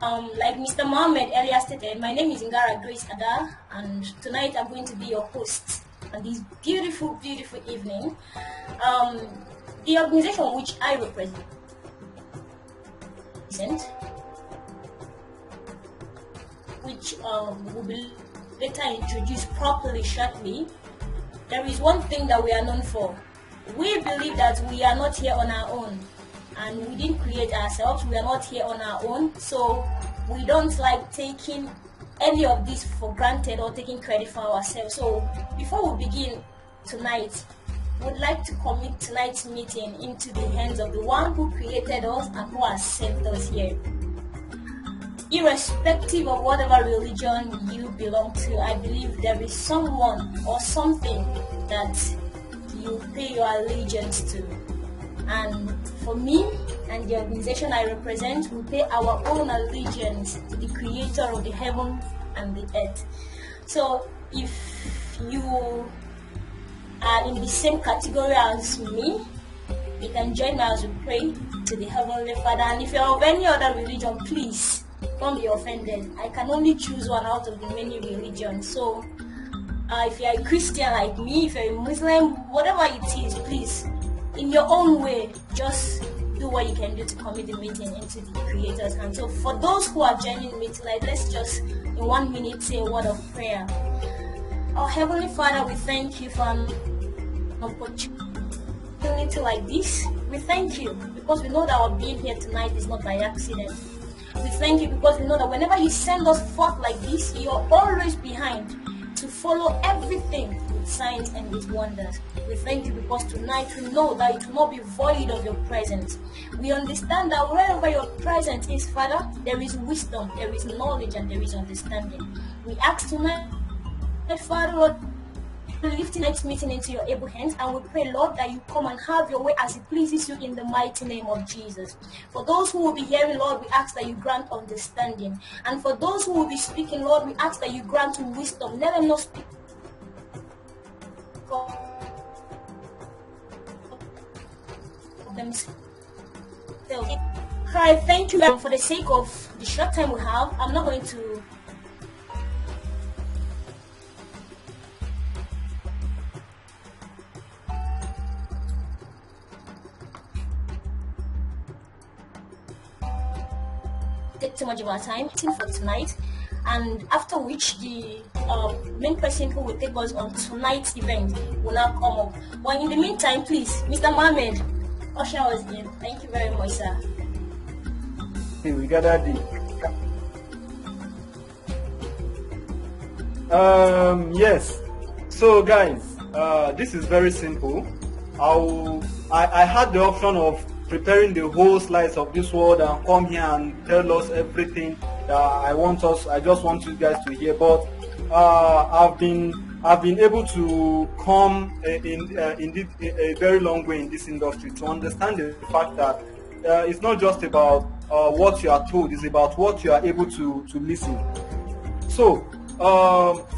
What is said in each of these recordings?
Like Mr. Mohammed earlier stated, my name is Ngara Grace Ada, and tonight I'm going to be your host on this beautiful, beautiful evening. The organization which I represent, which will be later introduced properly shortly, there is one thing that we are known for. We believe that we are not here on our own, and we didn't create ourselves. We are not here on our own, so we don't like taking any of this for granted or taking credit for ourselves. So before we begin tonight, would like to commit tonight's meeting into the hands of the one who created us and who has sent us here. Irrespective of whatever religion you belong to, I believe there is someone or something that you pay your allegiance to. And for me and the organization I represent, we pay our own allegiance to the creator of the heaven and the earth. So if you are in the same category as me, you can join me as we pray to the Heavenly Father. And if you're of any other religion, please don't be offended. I can only choose one out of the many religions. So if you're a Christian like me, if you're a Muslim, whatever it is, please, in your own way, just do what you can do to commit the meeting into the Creator's hand. So for those who are joining me tonight, let's just in 1 minute say a word of prayer. Our Heavenly Father, we thank you for an opportunity like this. We thank you because we know that our being here tonight is not by accident. We thank you because we know that whenever you send us forth like this, you are always behind to follow everything with signs and with wonders. We thank you because tonight we know that it will not be void of your presence. We understand that wherever your presence is, Father, there is wisdom, there is knowledge, and there is understanding. We ask tonight, Father, Lord, lift tonight's meeting into your able hands, and we pray, Lord, that you come and have your way as it pleases you in the mighty name of Jesus. For those who will be hearing, Lord, we ask that you grant understanding. And for those who will be speaking, Lord, we ask that you grant wisdom. Let them not speak themselves. Cry, thank you, Lord, for the sake of the short time we have. I'm not going to take too much of our time for tonight, and after which the main person who will take us on tonight's event will now come up. But in the meantime, please, Mr. Mohammed, usher us in. Thank you very much, sir. We gathered yes. So guys, this is very simple. I had the option of preparing the whole slice of this world and come here and tell us everything that I just want you guys to hear. But I've been able to come in a very long way in this industry to understand the fact that it's not just about what you are told, it's about what you are able to listen. So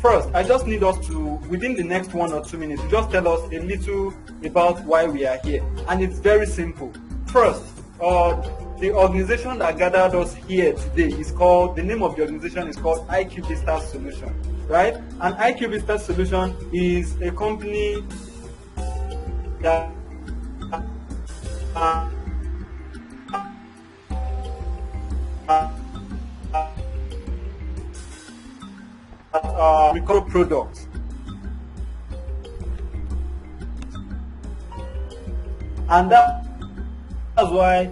first, I just need us to, within the next 1 or 2 minutes, just tell us a little about why we are here. And it's very simple. First, the organization that gathered us here today is called, the name of the organization is called IQfarm Solution, right? And IQfarm Solution is a company that recover products. And that's why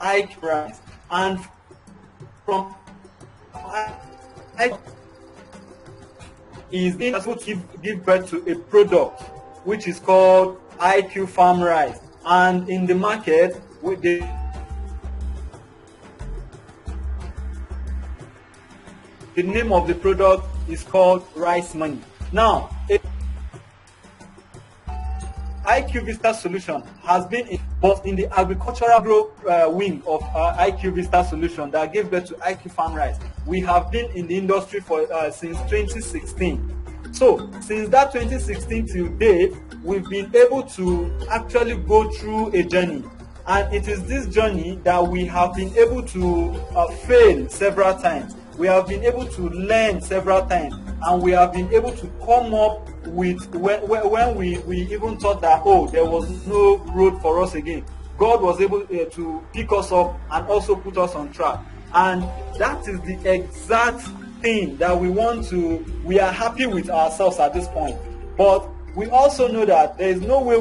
IQfarm Rice, and from is able to give birth to a product which is called IQfarm Rice, and in the market with the name of the product is called Ricemoni. Now, IQfarm Solution has been in the agricultural wing of IQfarm Solution that gave birth to IQfarm Rice. we have been in the industry for since 2016. So since that 2016 till date, we've been able to actually go through a journey, and it is this journey that we have been able to fail several times. We have been able to learn several times, and we have been able to come up with when we even thought that, oh, there was no road for us again. God was able to pick us up and also put us on track, and that is the exact thing that we are happy with ourselves at this point. But we also know that there is no way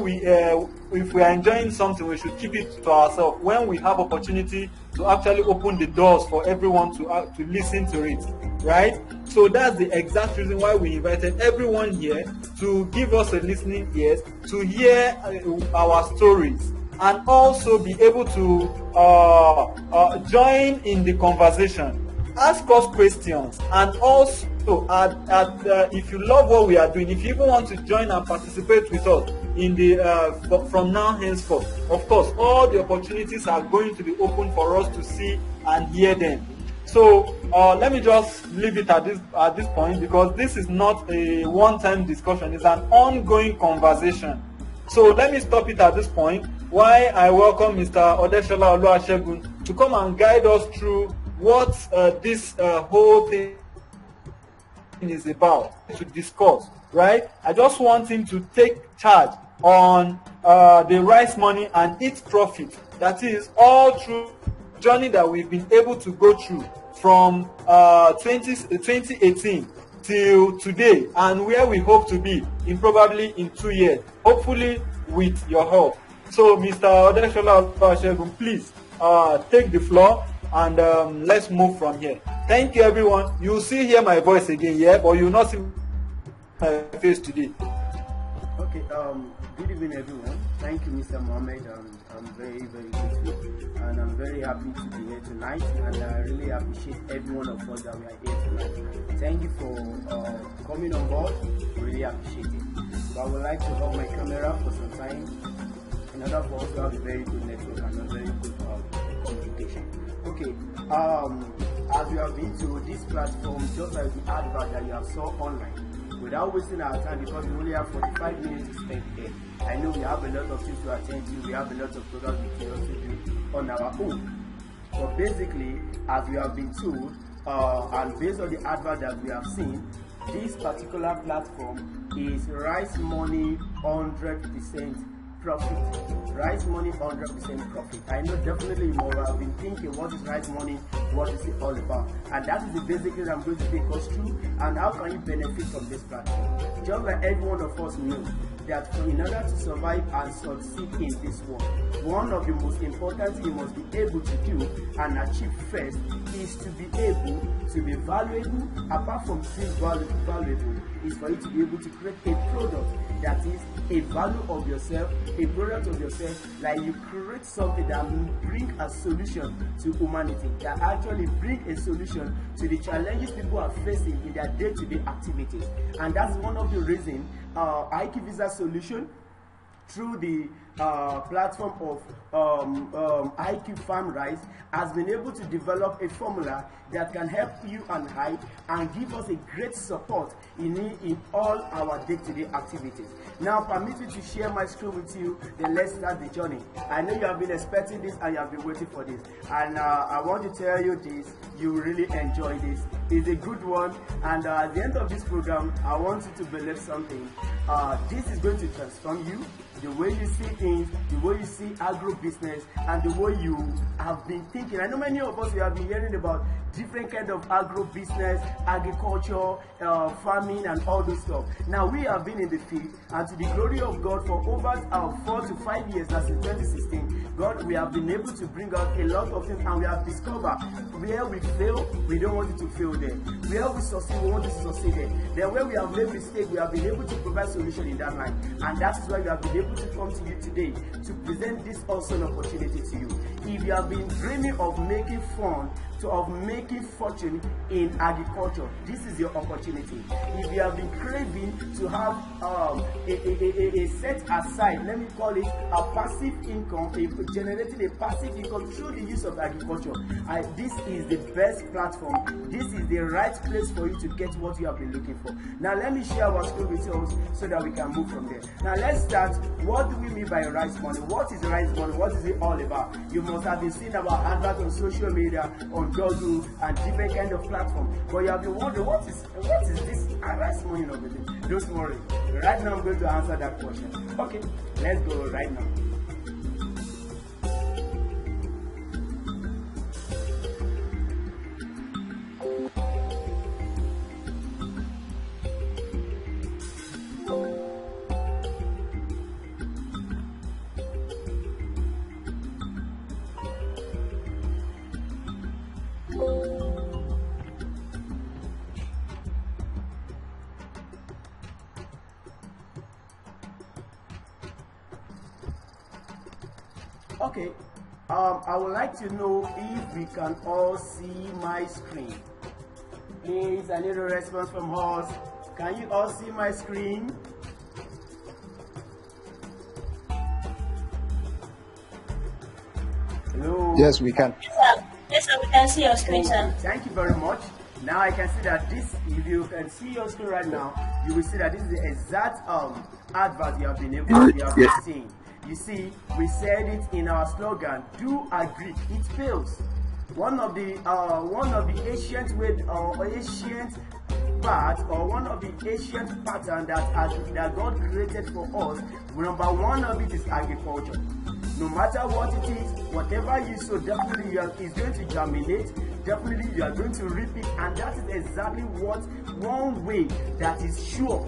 if we are enjoying something, we should keep it to ourselves. When we have opportunity to actually open the doors for everyone to listen to it, right? So that's the exact reason why we invited everyone here to give us a listening ears, to hear our stories, and also be able to join in the conversation, ask us questions, and also if you love what we are doing, if you even want to join and participate with us in the from now henceforth, of course all the opportunities are going to be open for us to see and hear them. So let me just leave it at this point, because this is not a one-time discussion, it's an ongoing conversation. So let me stop it at this point while I welcome Mr. Odeshola Oluwasegun to come and guide us through what this whole thing is about, to discuss, right? I just want him to take charge on the Ricemoni and IQfarm. That is all through the journey that we've been able to go through from 2018 till today, and where we hope to be in probably in 2 years, hopefully with your help. So Mr. Odeshola Oluwasegun, please take the floor, and let's move from here. Thank you, everyone. You will see hear my voice again, yeah, but you will not see my face today. Okay, good evening, everyone. Thank you, Mr. Mohammed. I'm very, very grateful, and I'm very happy to be here tonight, and I really appreciate every one of us that we are here tonight. Thank you for coming on board. Really appreciate it. So I would like to hold my camera for some time in order for us to have a very good network and a very good communication. Okay, as we have been to this platform, just like the advert that you have saw online, without wasting our time, because we only have 45 minutes to spend here. I know we have a lot of things to attend to, we have a lot of programs we can also do on our own. But basically, as we have been told, and based on the advert that we have seen, this particular platform is Ricemoni 100% profit. Ricemoni 100% profit. I know definitely you will have been thinking, what is Ricemoni? What is it all about? And that is the basic thing I'm going to take us through, and how can you benefit from this platform? Just like every one of us know that in order to survive and succeed in this world, one of the most important things you must be able to do and achieve first is to be able to be valuable. Apart from being valuable, is for you to be able to create a product that is a value of yourself, a product of yourself, like you create something that will bring a solution to humanity, that actually bring a solution to the challenges people are facing in their day-to-day activities. And that's one of the reasons IQVisa solution, through the platform of IQfarm Rice, has been able to develop a formula that can help you and I and give us a great support in all our day-to-day activities. Now permit me to share my screen with you, then let's start the journey. I know you have been expecting this and you have been waiting for this, and I want to tell you this, you will really enjoy this. It's a good one, and at the end of this program, I want you to believe something. This is going to transform you, the way you see things, the way you see agro business, and the way you have been thinking. I know many of us, we have been hearing about different kind of agro business, agriculture, farming, and all those stuff. Now we have been in the field, and to the glory of God, for over 4 to 5 years, now since 2016, God, we have been able to bring out a lot of things, and we have discovered where we fail, we don't want it to fail there. Where we succeed, we want it to succeed there. Then where we have made mistake, we have been able to provide solution in that line. And that is why we have been able to come to you today to present this awesome opportunity to you. If you have been dreaming of making fun, of making fortune in agriculture, this is your opportunity. If you have been craving to have a set aside, let me call it a passive income, generating a passive income through the use of agriculture, this is the best platform. This is the right place for you to get what you have been looking for. Now let me share our screen with you so that we can move from there. Now let's start. What do we mean by Ricemoni? What is Ricemoni? What is it all about? You must have been seeing our advert on social media, on Google, and different kind of platform. But you have been wondering, what is this Ricemoni over there? Don't worry. Right now I'm going to answer that question. Okay, let's go right now. Okay, I would like to know if we can all see my screen. Please, I need a response from us. Can you all see my screen? Hello? Yes, we can. Yes, sir, we can see your screen, sir. Thank you very much. Now I can see that this, if you can see your screen right now, you will see that this is the exact advert you have been able to see. You see, we said it in our slogan, do agree, it fails. One of the ancient pattern that God created for us, number one of it is agriculture. No matter what it is, whatever you sow, definitely is going to germinate, definitely you are going to reap it, and that is exactly one way that is sure.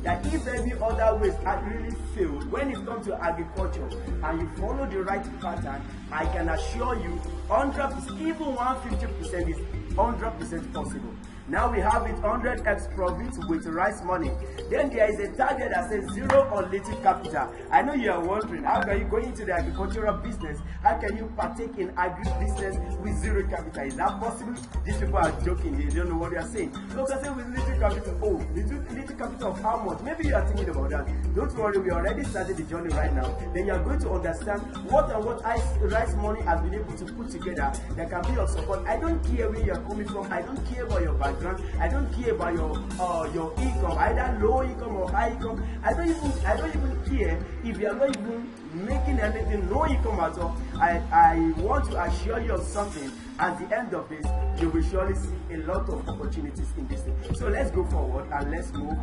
That if every other ways really failed, when it comes to agriculture and you follow the right pattern, I can assure you 100%, even 150% is 100% possible. Now we have it 100Xprofit with Ricemoni. Then there is a target that says zero or little capital. I know you are wondering, how can you go into the agricultural business? How can you partake in agri-business with zero capital? Is that possible? These people are joking, they don't know what they are saying. So they say with little capital, oh, little capital of how much? Maybe you are thinking about that. Don't worry, we already started the journey right now. Then you are going to understand what Ricemoni has been able to put together that can be of support. I don't care where you are coming from, I don't care about your background. I don't care about your income, either low income or high income. I don't even care if you are not even making anything, no income at all. I want to assure you of something. At the end of this, you will surely see a lot of opportunities in this thing. So let's go forward and let's move.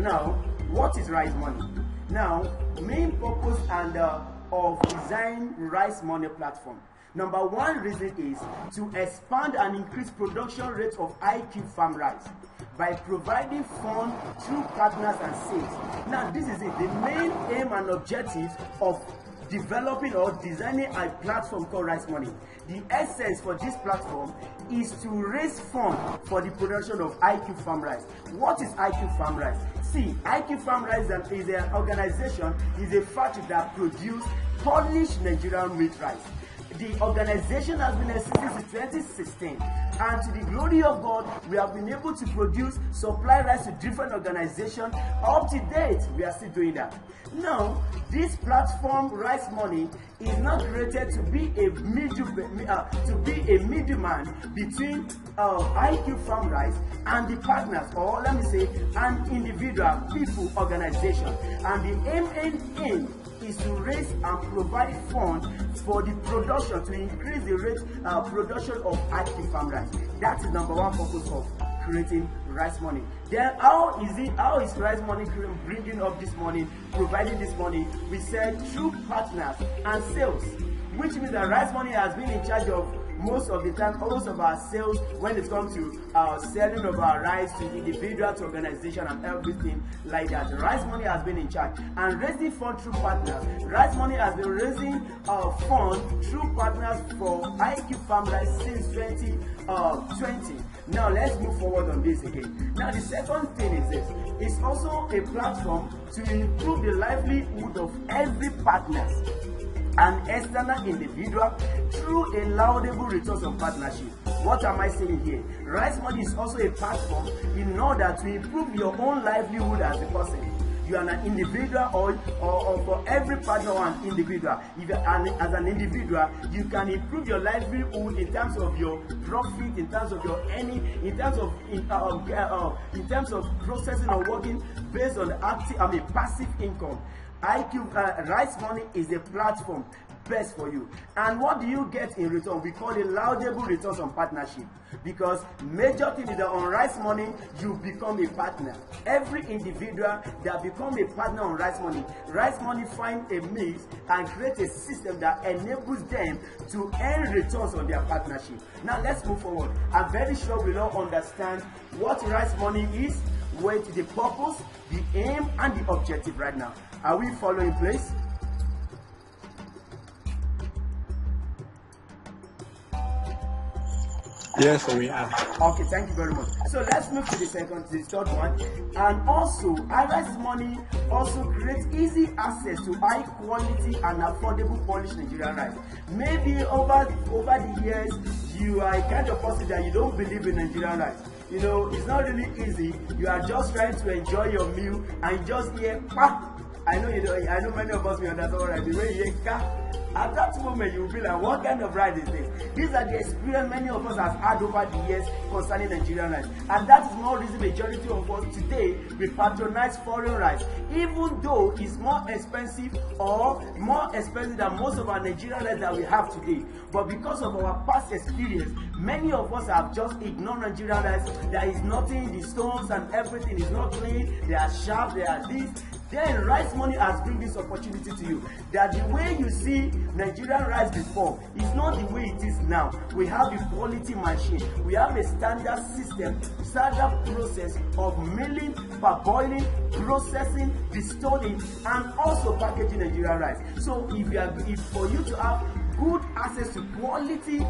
Now, what is Ricemoni? Now, main purpose and of design Ricemoni platform. Number one reason is to expand and increase production rate of IQfarm Rice by providing funds through partners and sales. Now this is it, the main aim and objective of developing or designing a platform called Ricemoni. The essence for this platform is to raise funds for the production of IQfarm Rice. What is IQfarm Rice? See, IQfarm Rice is an organization, is a factory that produces polished Nigerian wheat rice. The organization has been existing since 2016, and to the glory of God, we have been able to produce supply rice to different organizations. Up to date, we are still doing that. Now, this platform Ricemoni is not created to be a middleman between IQfarm Rice and the partners, or let me say, an individual people organization. And the aim is to raise and provide funds for the production, to increase the rate production of IQfarm Rice. That is number one purpose of creating Ricemoni. Then how is Ricemoni bringing up this money, providing this money? We said through partners and sales, which means that Ricemoni has been in charge of most of the time, most of our sales when it comes to selling of our rice to individual, to organization, and everything like that. Ricemoni has been in charge and raising funds through partners. Ricemoni has been raising funds through partners for IQfarm Rice since 2020. Now let's move forward on this again. Now the second thing is this: it's also a platform to improve the livelihood of every partner and external individual through a laudable returns on partnership. What am I saying here? Ricemoni is also a platform in order to improve your own livelihood as a person. you are an individual or for every partner or an individual. If you are as an individual, you can improve your livelihood in terms of your profit, in terms of your earning, in terms of processing or working based on passive income. Ricemoni is a platform best for you. And what do you get in return? We call it laudable returns on partnership, because major thing is that on Ricemoni you become a partner. Every individual that become a partner on Ricemoni find a means and create a system that enables them to earn returns on their partnership. Now let's move forward. I'm very sure we all understand what Ricemoni is, with the purpose, the aim, and the objective right now. Are we following, please? Yes, we are. Okay, thank you very much. So let's move to the third one. And also, Ricemoni also creates easy access to high quality and affordable polished Nigerian rice. Maybe over the years, you are a kind of person that you don't believe in Nigerian rice. You know, it's not really easy. You are just trying to enjoy your meal and you just hear, "Pa." I know many of us will understand what I mean. When you hear "ka," at that moment you will be like, what kind of rice is this? These are the experience many of us have had over the years concerning Nigerian rice, and that is more reason majority of us today we patronize foreign rice, even though it's more expensive than most of our Nigerian rice that we have today. But because of our past experience, many of us have just ignored Nigerian rice. There is nothing, the stones and everything is not clean, they are sharp, they are this. Then Ricemoni has bring this opportunity to you, that the way you see Nigerian rice before is not the way it is now. We have a quality machine, we have a standard system, standard process of milling, parboiling, processing, distilling, and also packaging Nigerian rice. So if for you to have good access to quality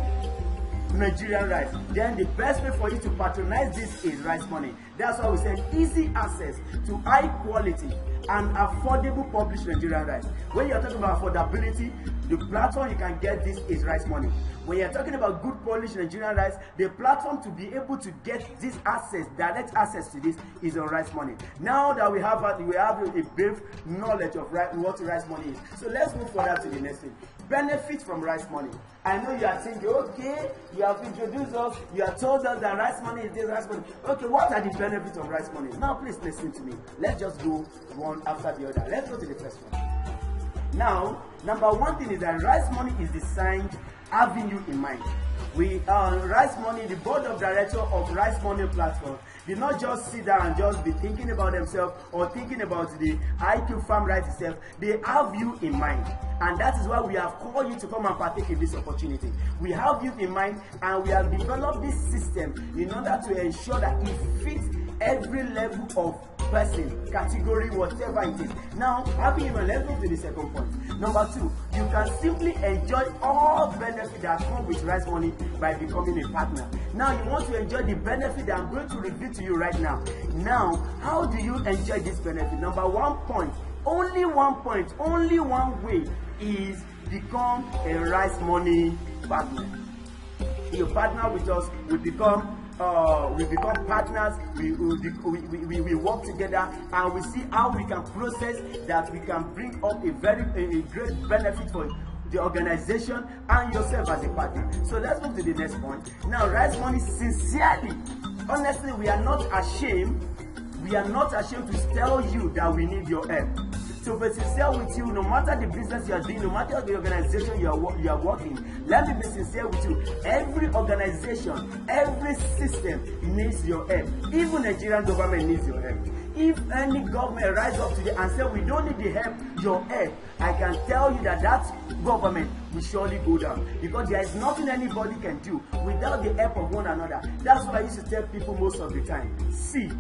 Nigerian rice, then the best way for you to patronize this is Ricemoni. That's why we say easy access to high quality and affordable published Nigerian rice. When you're talking about affordability, the platform you can get this is Ricemoni. When you're talking about good polished Nigerian rice, the platform to be able to get this access, direct access to this, is on Ricemoni. Now that we have a brief knowledge of what Ricemoni is, so let's move further to the next thing. Benefit from Ricemoni. I know you are thinking, okay, you have introduced us, you have told us that Ricemoni is this, Ricemoni. Okay, what are the benefits of Ricemoni? Now please listen to me. Let's just go one after the other. Let's go to the first one. Now, number one thing is that Ricemoni is designed having you in mind. We Ricemoni, the board of directors of Ricemoni platform, did not just sit down and just be thinking about themselves or thinking about the IQfarm Rice itself. They have you in mind, and that is why we have called you to come and partake in this opportunity. We have you in mind, and we have developed this system in order to ensure that it fits every level of person, category, whatever it is. Now, having in mind, let's move to the second point. Number two, you can simply enjoy all benefits that come with Ricemoni by becoming a partner. Now, you want to enjoy the benefit that I'm going to reveal to you right now. Now, how do you enjoy this benefit? Number one point, only one way is become a Ricemoni partner. You partner with us, we become partners, we work together, and we see how we can process that we can bring up a great benefit for the organization and yourself as a partner. So let's move to the next point. Now, Ricemoni, sincerely, honestly, we are not ashamed to tell you that we need your help. To be sincere with you, no matter the business you are doing, no matter the organization you are working, let me be sincere with you. Every organization, every system needs your help. Even Nigerian government needs your help. If any government rise up today and say we don't need the help, your help, I can tell you that government will surely go down, because there is nothing anybody can do without the help of one another. That's why I used to tell people most of the time, see,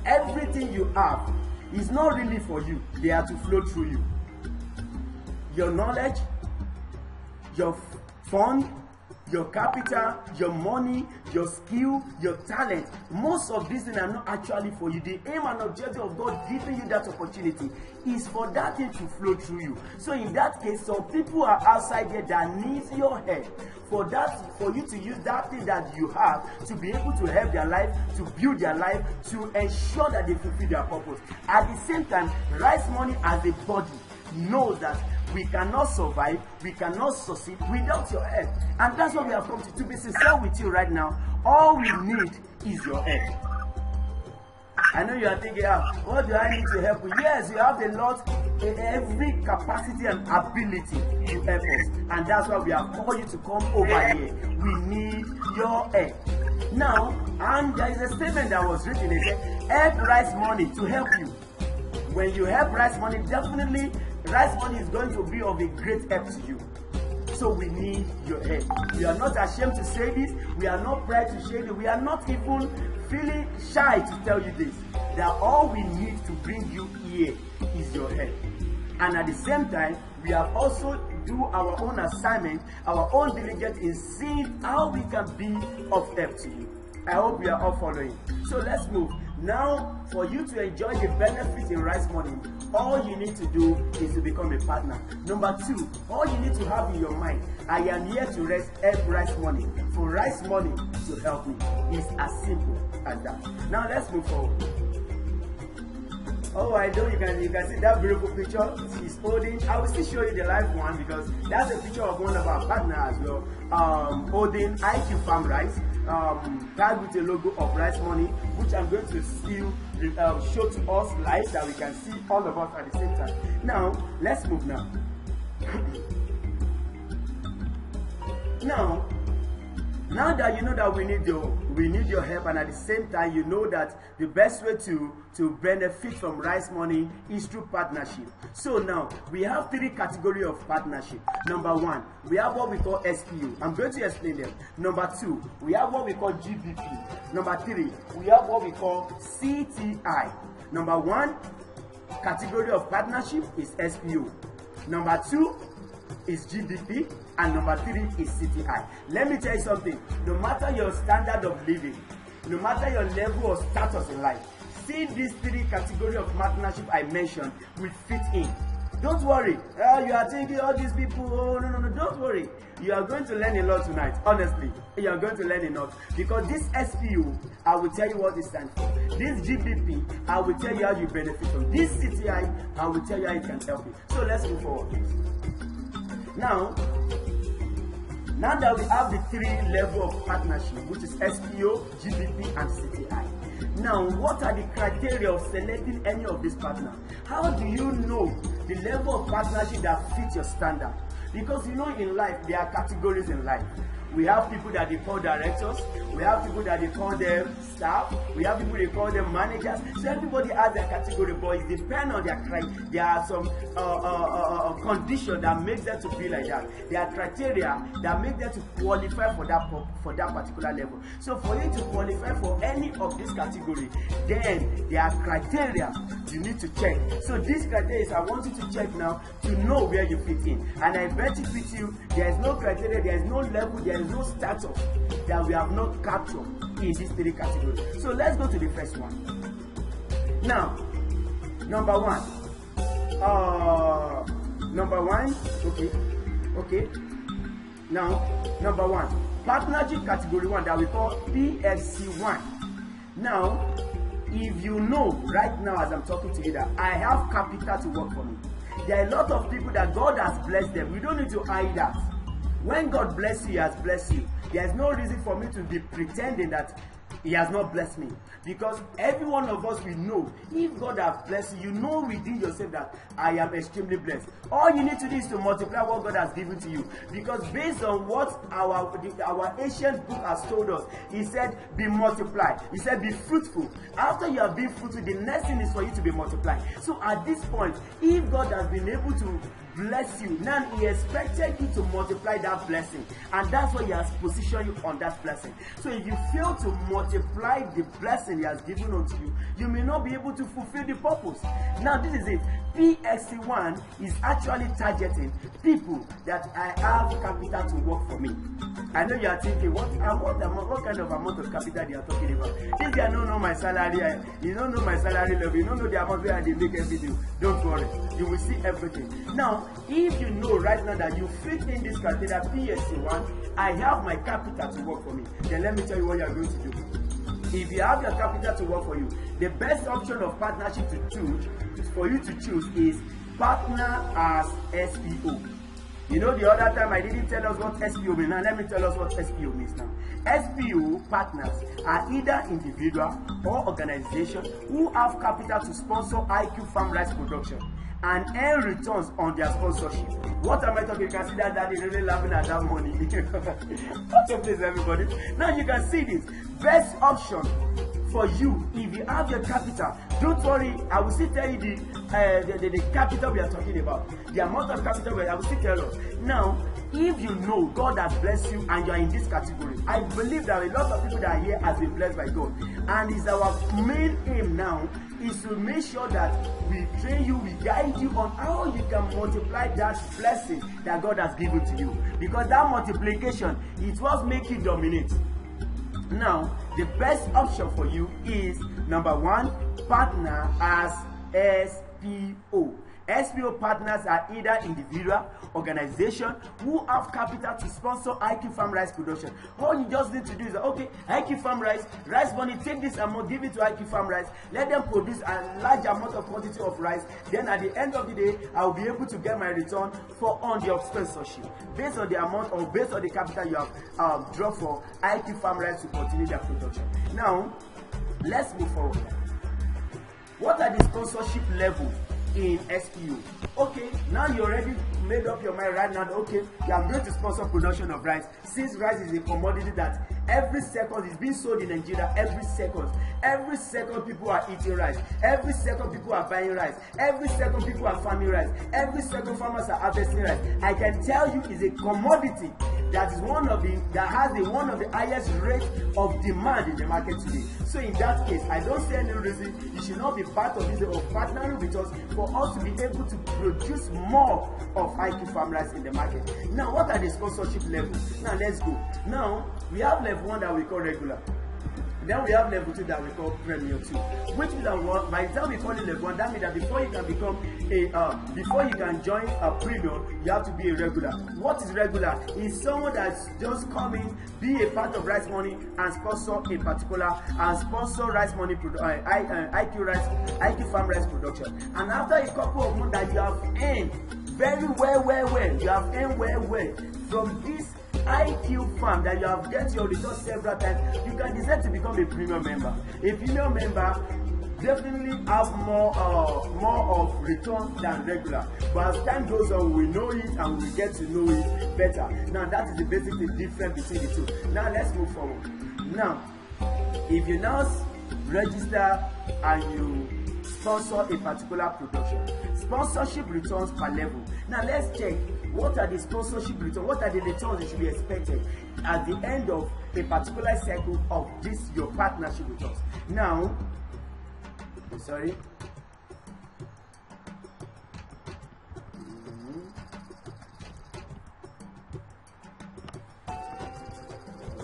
everything you have is not really for you, they are to flow through you. Your knowledge, your fund, your capital, your money, your skill, your talent. Most of these things are not actually for you. The aim and objective of God giving you that opportunity is for that thing to flow through you. So in that case, some people are outside there that needs your help. For you to use that thing that you have to be able to help their life, to build their life, to ensure that they fulfill their purpose. At the same time, Ricemoni as a body knows that we cannot survive, we cannot succeed without your help. And that's what we have come to be sincere with you right now. All we need is your help. I know you are thinking, what do I need to help with? Yes, you have a lot, every capacity and ability to help us. And that's why we have called you to come over here. We need your help. Now, and there is a statement that was written, it said, help Ricemoni to help you. When you help Ricemoni, definitely Ricemoni is going to be of a great help to you. So we need your help. We are not ashamed to say this. We are not proud to share it. We are not even feeling shy to tell you this. That all we need to bring you here is your help. And at the same time, we have also do our own assignment, our own diligence in seeing how we can be of help to you. I hope we are all following. So let's move. Now, for you to enjoy the benefits in Ricemoni, all you need to do is to become a partner. Number 2, all you need to have in your mind, I am here to help Ricemoni. For Ricemoni to help me. It's as simple as that. Now let's move forward. Oh, I know you can see that beautiful picture he's holding. I will still show you the live one because that's a picture of one of our partners as well, holding IQfarm Rice, tagged with the logo of Ricemoni, which I'm going to still show to us live that we can see all of us at the same time. Now, let's move now. Now that you know that we need your help, and at the same time you know that the best way to benefit from Ricemoni is through partnership. So now we have 3 categories of partnership. Number 1, we have what we call SPU. I'm going to explain them. Number 2, we have what we call GBP. Number 3, we have what we call CTI. Number 1 category of partnership is SPU. Number 2 is GDP, and number 3 is CTI. Let me tell you something. No matter your standard of living, no matter your level of status in life, see these 3 categories of partnership I mentioned will fit in. Don't worry. You are thinking all these people. Oh, no. Don't worry. You are going to learn a lot tonight. Honestly, you are going to learn a lot because this SPU, I will tell you what it stands for. This GBP, I will tell you how you benefit from. This CTI, I will tell you how it can help you. So let's move forward, please. Now that we have the 3 levels of partnership, which is SPO, GBP, and CTI. Now, what are the criteria of selecting any of these partners? How do you know the level of partnership that fits your standard? Because you know in life, there are categories in life. We have people that they call directors, we have people that they call them staff, we have people they call them managers. So everybody has their category, but it depends on their criteria. There are some conditions that make them to be like that. There are criteria that make them to qualify for that particular level. So for you to qualify for any of this category, then there are criteria you need to check. So these criteria, I want you to check now to know where you fit in. And I bet it with you, there is no criteria, there is no level, there is no status that we have not captured in these 3 categories. So let's go to the first one. Now, number one, okay. Now, number 1, partnership category 1 that we call PFC1. Now, if you know right now as I'm talking to you that I have capital to work for me, there are a lot of people that God has blessed them. We don't need to hide that. When God bless you, He has blessed you. There is no reason for me to be pretending that He has not blessed me. Because every one of us will know, if God has blessed you, you know within yourself that I am extremely blessed. All you need to do is to multiply what God has given to you. Because based on what our ancient book has told us, He said, be multiplied. He said, be fruitful. After you have been fruitful, the next thing is for you to be multiplied. So at this point, if God has been able to bless you, now He expected you to multiply that blessing, and that's why He has positioned you on that blessing. So if you fail to multiply the blessing He has given unto you, you may not be able to fulfill the purpose. Now this is it. PXC1 is actually targeting people that I have capital to work for me. I know you are thinking, what kind of amount of capital they are talking about? If they don't know my salary, you don't know my salary level, you don't know the amount where they make every day, don't worry, you will see everything. Now, if you know right now that you fit in this criteria PXC1, I have my capital to work for me, then let me tell you what you are going to do. If you have your capital to work for you, the best option of partnership to choose for you to choose is partner as SPO. You know, the other time I didn't tell us what SPO means. Now let me tell us what SPO means now. SPO partners are either individual or organization who have capital to sponsor IQfarm Rice production and earn returns on their sponsorship. What am I talking? You can see that daddy really laughing at that money. What's your place, everybody? Now you can see this. Best option for you, if you have your capital, don't worry, I will still tell you the capital we are talking about. The amount of capital I will still tell us. Now, if you know God has blessed you and you are in this category, I believe that a lot of people that are here has been blessed by God. And it's our main aim now is to make sure that we train you, we guide you on how you can multiply that blessing that God has given to you. Because that multiplication, it will make you dominate. Now, the best option for you is number one, partner as SPO. SPO partners are either individual, organization who have capital to sponsor IQfarm Rice production. All you just need to do is, okay, IQfarm Rice, Ricemoni, take this amount, give it to IQfarm Rice, let them produce a large amount of quantity of rice. Then at the end of the day, I will be able to get my return on the sponsorship based on the amount or based on the capital you have drawn for IQfarm Rice to continue their production. Now, let's move forward. What are the sponsorship levels in SPO? Okay, now you already made up your mind right now that, okay, you are going to sponsor production of rice. Since rice is a commodity that every second is being sold in Nigeria, every second people are eating rice, every second people are buying rice, every second people are farming rice, every second farmers are harvesting rice. I can tell you it's a commodity that is one of the highest rates of demand in the market today. So in that case, I don't see any reason you should not be part of this of partnering with us for us to be able to produce more of IQfarm Rice in the market. Now, what are the sponsorship levels? Now let's go. Now we have level 1 that we call regular. Then we have level 2 that we call premium 2. Which means that by the time we call it level 1, that means that before you can become before you can join a premium, you have to be a regular. What is regular? Is someone that's just coming, be a part of Ricemoni and sponsor a particular sponsor Ricemoni IQfarm Rice production. And after a couple of months that you have earned very well, you have earned well from this IQfarm that you have get your return several times, you can decide to become a premium member. A premium member definitely have more of return than regular, but as time goes on, we know it and we get to know it better. Now that is the basic difference between the two. Now let's move forward. Now, if you now register and you sponsor a particular production, sponsorship returns per level. Now let's check what are the sponsorship returns, what are the returns that should be expected at the end of a particular cycle of this your partnership with us. Now, sorry.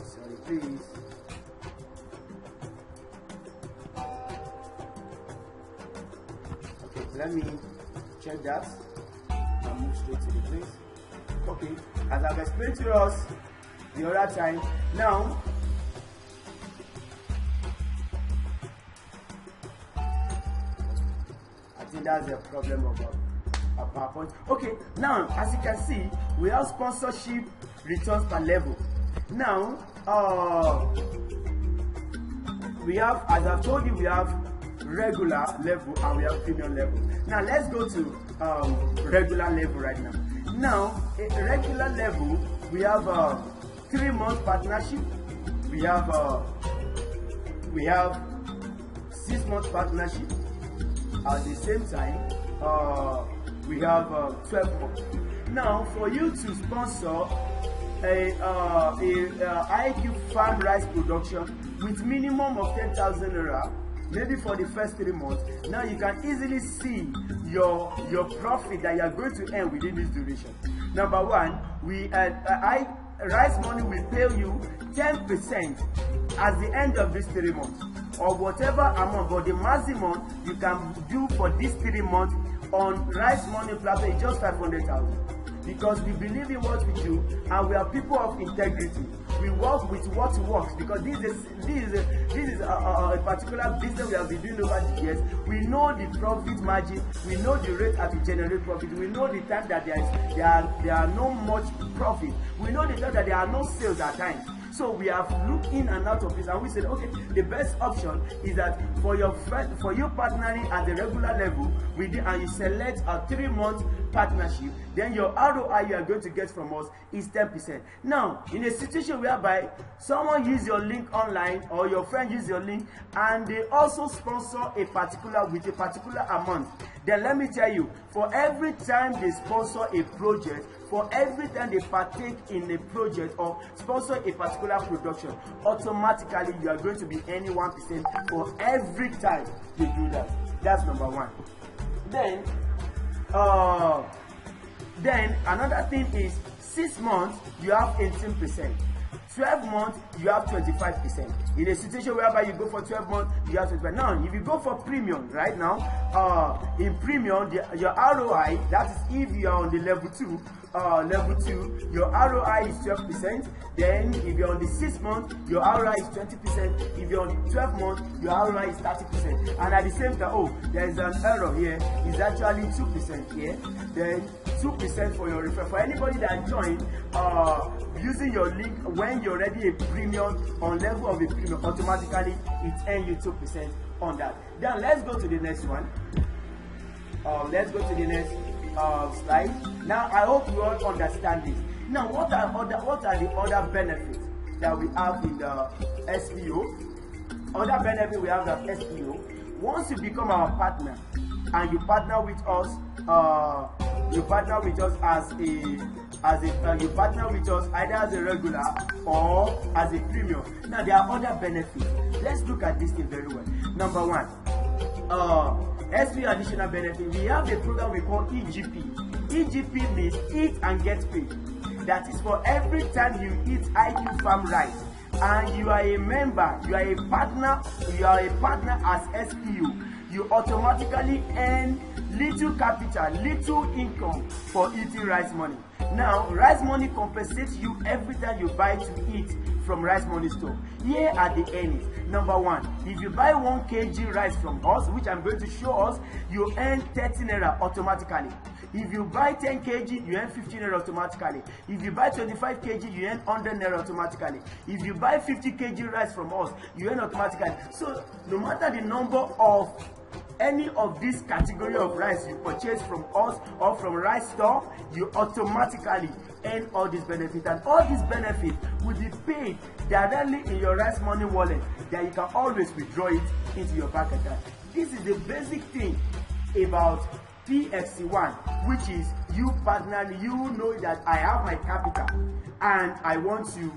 Sorry, please. Okay, let me check that and move straight to the place. Okay, as I've explained to us the other time, now I think that's the problem of a PowerPoint. Okay, now as you can see, we have sponsorship returns per level. Now, we have, as I've told you, we have regular level and we have premium level. Now let's go to regular level right now. Now, a regular level, we have 3-month partnership, we have 6-month partnership. At the same time, we have 12 months. Now, for you to sponsor a IQfarm Rice production with minimum of 10,000 naira maybe for the first 3 months. Now you can easily see your profit that you are going to earn within this duration. Number one, Ricemoni will pay you 10% at the end of these 3 months, or whatever amount, but the maximum you can do for these 3 months on Ricemoni platform is just 500,000. Because we believe in what we do and we are people of integrity. We work with what works, because this is a particular business we have been doing over the years. We know the profit margin, we know the rate at which we generate profit, we know the time that there are no much profit, we know the time that there are no sales at times. So we have looked in and out of this, and we said, okay, the best option is that for you partnering at the regular level and you select a 3-month partnership, then your ROI you are going to get from us is 10%. Now, in a situation whereby someone use your link online or your friend use your link and they also sponsor with a particular amount, then let me tell you, for every time they sponsor a project, for every time they partake in a project or sponsor a particular production, automatically you are going to be earning 1% for every time they do that. That's number one. Then another thing is 6 months you have 18%. 12 months you have 25%. In a situation whereby you go for 12 months, you have 25%. Now, if you go for premium right now, in premium, your ROI, that is if you are on the level 2, your ROI is 12%. Then if you're on the 6 months, your ROI is 20%. If you're on 12 months, your ROI is 30%. And at the same time, there is an error here. It's actually 2% here. Then 2% for your referral. For anybody that joined using your link when you're already a premium, on level of a premium, automatically it earns you 2% on that. Then let's go to the next one. Let's go to the next slide. Now I hope you all understand this. Now what are the other benefits that we have in the SPO? Other benefit we have in the SPO. Once you become our partner and you partner with us, you partner with us you partner with us either as a regular or as a premium. Now there are other benefits. Let's look at this thing very well. Number one, SP additional benefit. We have a program we call EGP. EGP means eat and get paid. That is for every time you eat IQfarm Rice and you are a member, you are a partner as SPU, you automatically earn little capital, little income for eating Ricemoni. Now, Ricemoni compensates you every time you buy to eat from Ricemoni store. Here are the earnings. Number one, if you buy 1 kg rice from us, which I'm going to show us, you earn 30 naira automatically. If you buy 10 kg, you earn 15 naira automatically. If you buy 25 kg, you earn 100 naira automatically. If you buy 50 kg rice from us, you earn automatically. So, no matter the number of any of this category of rice you purchase from us or from rice store, you automatically earn all these benefits, and all these benefits will be paid directly in your Ricemoni wallet that you can always withdraw it into your bank account. This is the basic thing about PFC1, which is you partner. You know that I have my capital and I want to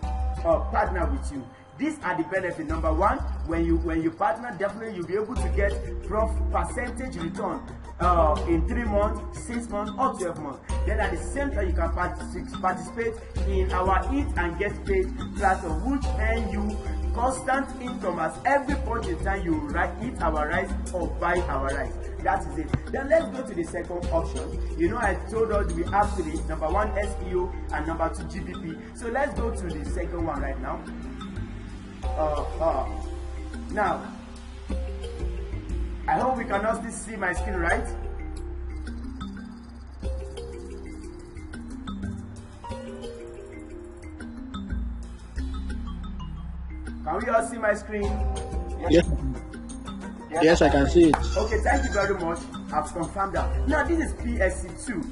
partner with you. These are the benefits. Number one, when you partner, definitely you'll be able to get percentage return in 3 months, 6 months, or 12 months. Then at the same time, you can participate in our Eat and Get Paid platform, which earn you constant income as every point in time you eat our rice or buy our rice. That is it. Then let's go to the second option. You know, I told us we have 3. Number 1 SPO and number 2 GBP. So let's go to the second one right now. Now, I hope we can all still see my screen, right? Can we all see my screen? Yes. Yes, I can see it. Okay, thank you very much. I've confirmed that. Now, this is PSC2.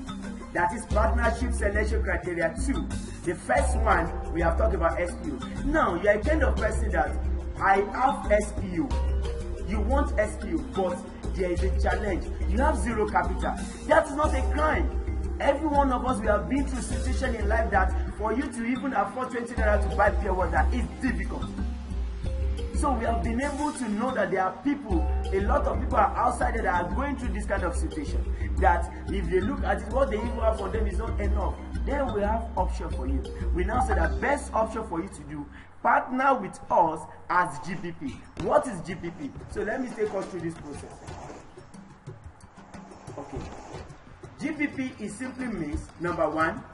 That is Partnership Selection Criteria 2. The first one, we have talked about SPU. Now, you are a kind of person that I have SPU. You want SPU, but there is a challenge. You have 0 capital. That is not a crime. Every one of us, we have been through a situation in life that for you to even afford 20 naira to buy pure water is difficult. So we have been able to know that there are people, a lot of people are outside there that are going through this kind of situation, that if they look at it, what they even have for them is not enough. Then we have option for you. We now say that best option for you to do, partner with us as GPP. What is GPP? So let me take us through this process. Okay. GPP is simply means, number one,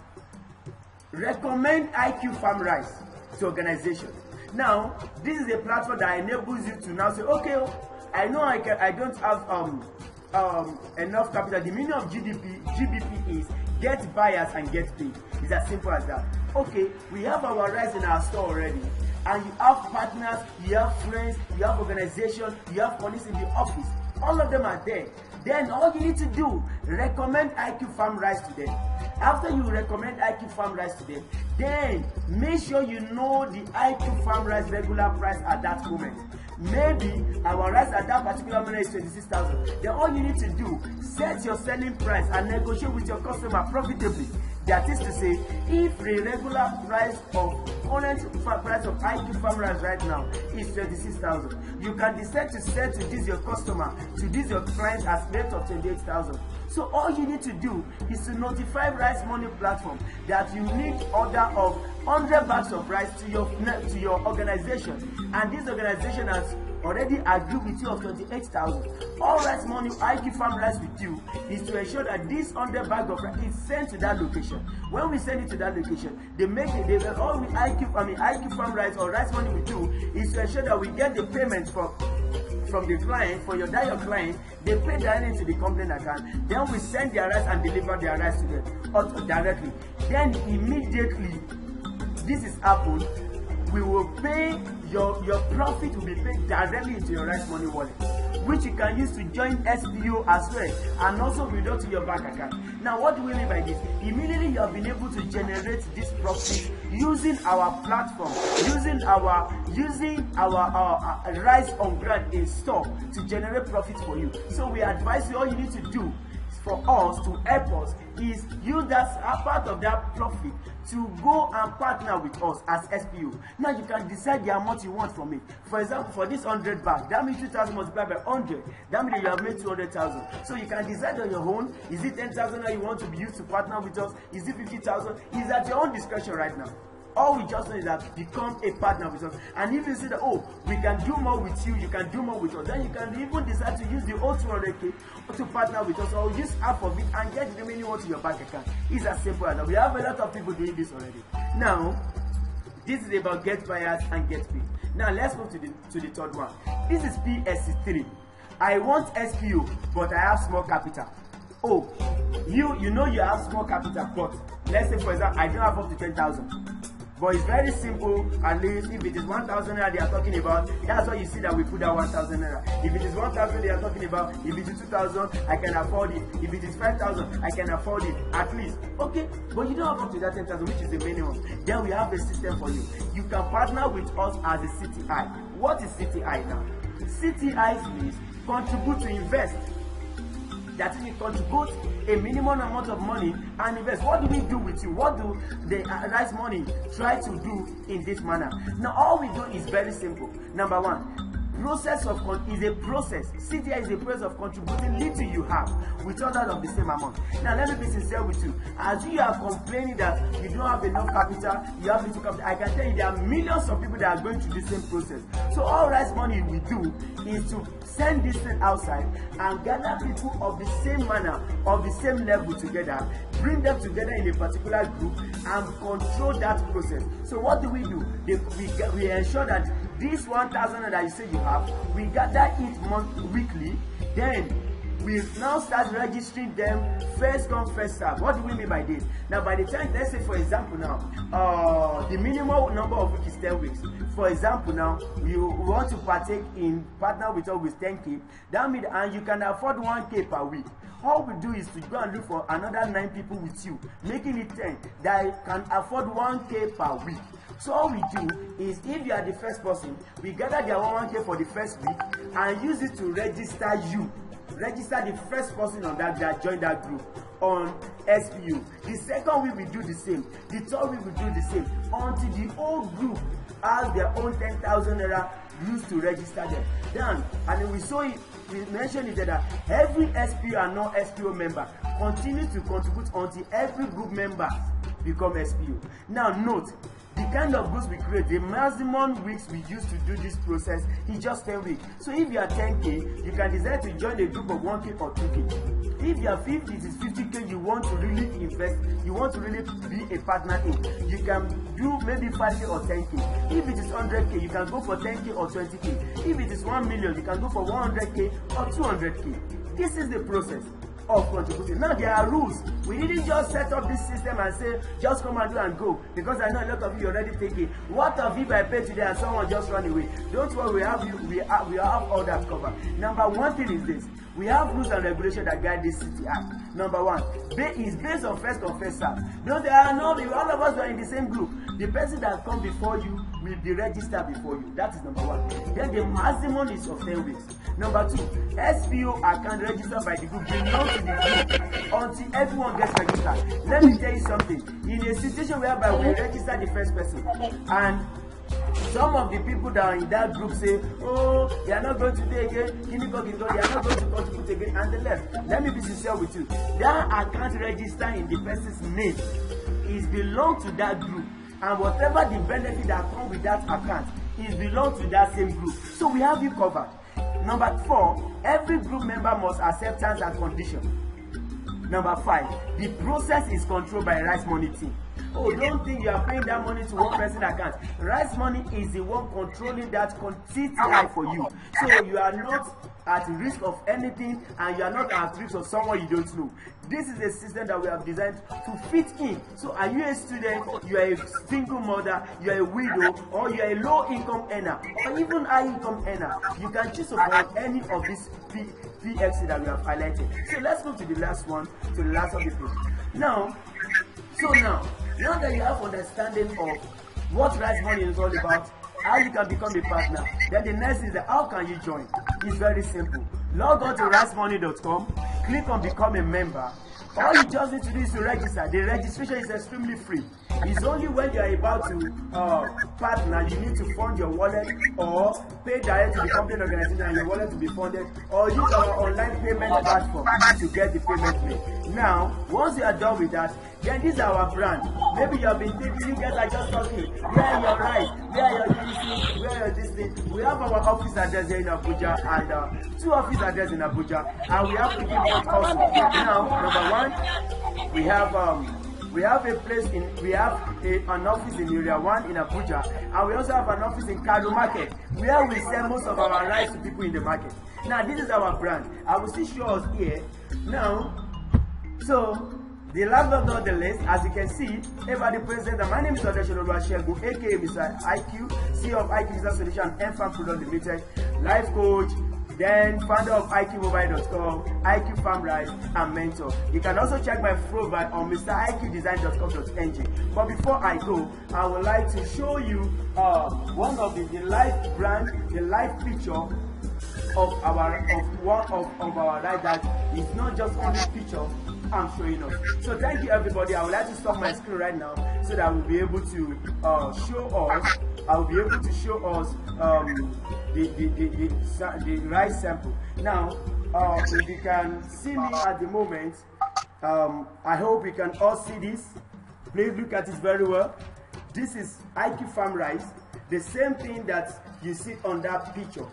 recommend IQfarm Rice to organization. Now, this is a platform that enables you to now say, okay, I know I don't have enough capital. The meaning of GBP is get buyers and get paid. It's as simple as that. Okay, we have our rice in our store already, and you have partners, you have friends, you have organization, you have colleagues in the office. All of them are there. Then all you need to do, recommend IQfarm Rice to them. After you recommend IQfarm Rice to them, then make sure you know the IQfarm Rice regular price at that moment. Maybe our rice at that particular moment is 26,000. Then all you need to do, set your selling price and negotiate with your customer profitably. That is to say, if the regular price of current price of IQfarm Rice right now is 26,000, you can decide to sell to this your customer, to this your client as rate of 28,000. So all you need to do is to notify Ricemoni platform that you need order of 100 bags of rice to your organization, and this organization has already agreed with you of 28,000. All Ricemoni IQfarm Rice with you is to ensure that this 100 bag of rice is sent to that location. When we send it to that location, they make it. They all with IQfarm Rice or Ricemoni with you is to ensure that we get the payment from the client, for your client, they pay directly to the company account. Then we send their rice and deliver their rice to them directly. Then immediately this is happened, we will pay your profit will be paid directly into your Ricemoni wallet, which you can use to join SPO as well, and also withdraw to your bank account. Now, what do we mean by this? Immediately you have been able to generate this profit using our platform, using our rice on ground in store to generate profit for you. So we advise you, all you need to do for us to help us is use that part of that profit to go and partner with us as SPO. Now you can decide the amount you want from it. For example, for this 100 bag, that means 2,000 multiplied by 100. That means you have made 200,000. So you can decide on your own. Is it 10,000 that you want to be used to partner with us? Is it 50,000? Is at your own discretion right now. All we just know is that become a partner with us. And if you see that, oh, we can do more with you, you can do more with us, then you can even decide to use the whole 200K to partner with us, or use half of it and get the remaining one to your bank account. It's as simple as that. We have a lot of people doing this already. Now, this is about get buyers and get paid. Now let's move to the third one. This is PSC3. I want SPO, but I have small capital. Oh, you know you have small capital, but let's say for example, I don't have up to 10,000. But it's very simple. At least if it is 1,000 naira they are talking about, that's why you see that we put that 1,000 naira. If it is 1,000 they are talking about, if it is 2,000, I can afford it. If it is 5,000, I can afford it at least. Okay, but you don't have up to that 10,000, which is the minimum. Then we have a system for you. You can partner with us as a CTI. What is CTI now? CTI means contribute to invest. That is, we contribute a minimum amount of money and invest. What do we do with you? What do the Ricemoni try to do in this manner? Now, all we do is very simple. Number one, process of is a process. CTI is a process of contributing little you have with others of the same amount. Now, let me be sincere with you. As you are complaining that you don't have enough capital, you have little capital, I can tell you there are millions of people that are going through the same process. So all Ricemoni we do is to send this thing outside and gather people of the same manner, of the same level together, bring them together in a particular group and control that process. So what do? We ensure that this 1,000 that you say you have, we gather it weekly, then we now start registering them first come first serve. What do we mean by this? Now by the time, let's say for example now, the minimum number of weeks is 10 weeks. For example now, you want to partake in partner with us with 10K, that means, and you can afford 1K per week. All we do is to go and look for another 9 people with you, making it 10 that can afford 1K per week. So all we do is, if you are the first person, we gather their 1K for the first week and use it to register you. Register the first person on that join that group on SPU. The second week we do the same. The third week we do the same until the whole group has their own 10,000 naira rules to register them. Then, and we saw it, we mentioned it that every SPO and non-SPO member continues to contribute until every group member become SPO. Now note, the kind of groups we create, the maximum weeks we use to do this process is just 10 weeks. So if you are 10K, you can decide to join a group of 1K or 2K. If you are 50, it is 50K you want to really invest, you want to really be a partner in, you can do maybe 5K or 10K. If it is 100K, you can go for 10K or 20K. If it is 1 million, you can go for 100K or 200K. This is the process of contributing. Now there are rules. We didn't just set up this system and say just come and do and go, because I know a lot of you already take it. What if I pay today and someone just run away? Don't worry, we have all that covered. Number one thing is this: we have rules and regulations that guide this city act. Number one is based on first come first serve. Don't say no, all of us are in the same group. The person that come before you will be registered before you. That is number one. Then the maximum is of 10 weeks. Number two, SPO account registered by the group belongs to the group until everyone gets registered. Let me tell you something. In a situation whereby we register the first person and some of the people that are in that group say, oh, they are not going to do again, they are not going to contribute again, and they left. Let me be sincere with you. That account registered in the person's name is belong to that group, and whatever the benefit that come with that account is belong to that same group. So we have you covered. Number 4, every group member must accept terms and conditions. Number 5, the process is controlled by Ricemoni team. Oh, don't think you are paying that money to one person account. Ricemoni is the one controlling that TTI for you. So you are not at risk of anything, and you are not at risk of someone you don't know. This is a system that we have designed to fit in. So are you a student, you are a single mother, you are a widow, or you are a low income earner, or even high income earner, you can choose upon any of these PXC that we have highlighted. So let's go to the last one, to the last of the page. Now that you have understanding of what Ricemoni is all about, how you can become a partner, then the next is how can you join? It's very simple. Log on to ricemoni.com, click on become a member. All you just need to do is to register. The registration is extremely free. It's only when you are about to partner, you need to fund your wallet or pay direct to the company organization and your wallet to be funded, or use our online payment platform to get the payment made. Now, once you are done with that, then this is our brand. Maybe you have been thinking, you guys are just talking, where are your rice, where are your DC, where are this thing. We have our office address here in Abuja and 2 office addresses in Abuja, and we have to give it also. Now, number 1, we have a place in, we have an office in Area 1 in Abuja, and we also have an office in Kado Market, where we sell most of our rice to people in the market. Now, this is our brand. I will still show us here. Now, so the last but not the least, as you can see, everybody present. My name is Laudable, aka Mr. IQ, CEO of IQ Business Solution and 100Xprofit Product Limited, life coach, then founder of IQmobile.com, IQfarm Rice, and mentor. You can also check my profile on mriqdesign.com.ng. But before I go, I would like to show you one of the live brand, the live picture of our rice that is not just only picture I'm showing us. So thank you everybody. I would like to stop my screen right now so that I will be able to show us. I will be able to show us the rice sample. Now, if you can see me at the moment, I hope you can all see this. Please look at it very well. This is IQfarm Rice, the same thing that you see on that picture.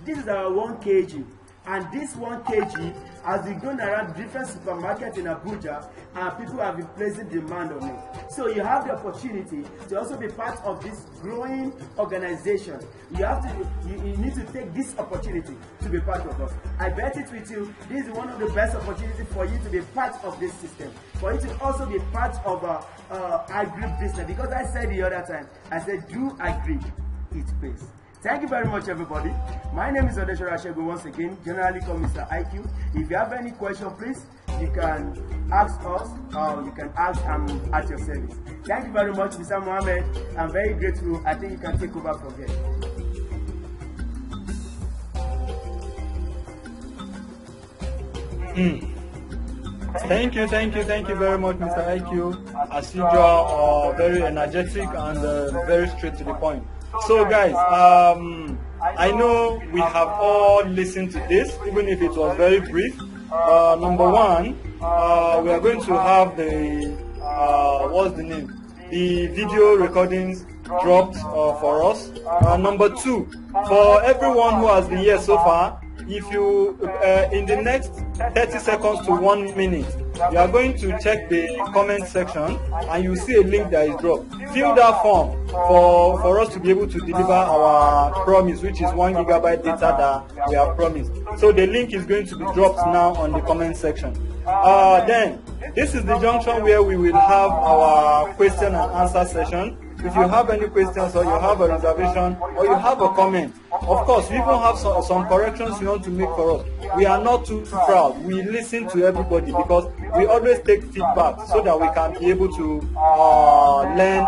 This is our 1 kg. And this 1 kg has been going around different supermarkets in Abuja, and people have been placing demand on it. So you have the opportunity to also be part of this growing organization. You need to take this opportunity to be part of us. I bet it with you, this is one of the best opportunities for you to be part of this system, for you to also be part of agribusiness. Because I said the other time, I said do agri, it pays. Thank you very much, everybody. My name is Laudable once again, generally called Mr. IQ. If you have any question, please, you can ask us, or you can ask at your service. Thank you very much, Mr. Mohammed. I'm very grateful. I think you can take over from here. Thank you very much, Mr. IQ. As usual, very energetic and very straight to the point. So guys, I know we have all listened to this, even if it was very brief. Number one, we are going to have the what's the name? The video recordings dropped for us. Number two, for everyone who has been here so far, if you in the next 30 seconds to 1 minute, you are going to check the comment section and you see a link that is dropped. Fill that form for us to be able to deliver our promise, which is 1 gigabyte data that we have promised. So the link is going to be dropped now on the comment section. Then this is the junction where we will have our question and answer session. If you have any questions or you have a reservation or you have a comment, of course, we even have some corrections you want to make for us. We are not too proud. We listen to everybody because we always take feedback so that we can be able to learn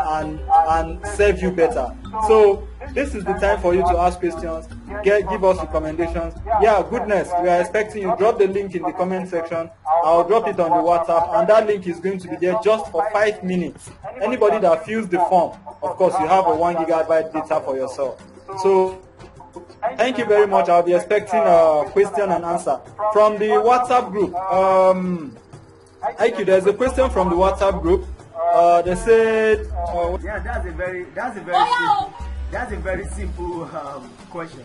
and serve you better. So this is the time for you to ask questions, give us recommendations. Yeah, goodness, we are expecting you. Drop the link in the comment section. I'll drop it on the WhatsApp, and that link is going to be there just for 5 minutes. Anybody that fills the form, of course, you have a 1 gigabyte data for yourself. So thank you very much. I'll be expecting a question and answer from the WhatsApp group. IQ, there's a question from the WhatsApp group. They said, yeah, that's a very simple question.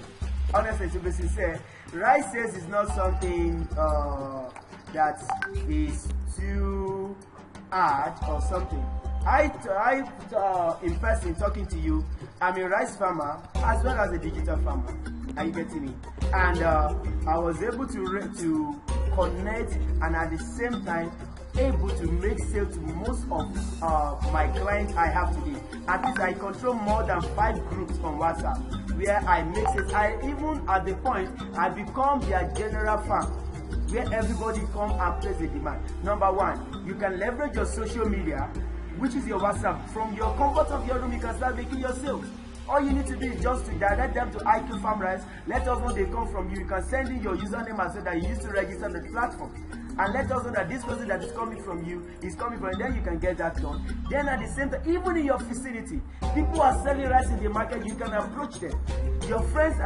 Honestly, to be sincere, rice sales is not something that is too hard or something. In person talking to you, I'm a rice farmer as well as a digital farmer. Are you getting me? And I was able to connect and at the same time able to make sales to most of my clients I have today. At least I control more than 5 groups on WhatsApp where I make sales. I even at the point I become their general farm where everybody come and place a demand. Number one, you can leverage your social media, which is your WhatsApp. From your comfort of your room, you can start making your sales. All you need to do is just to direct them to IQfarm Rice. Let us know they come from you. You can send in your username and say that you used to register the platform. And let us know that this person that is coming from you is coming from you. Then you can get that done. Then at the same time, even in your vicinity, people are selling rice in the market, you can approach them. Your friends,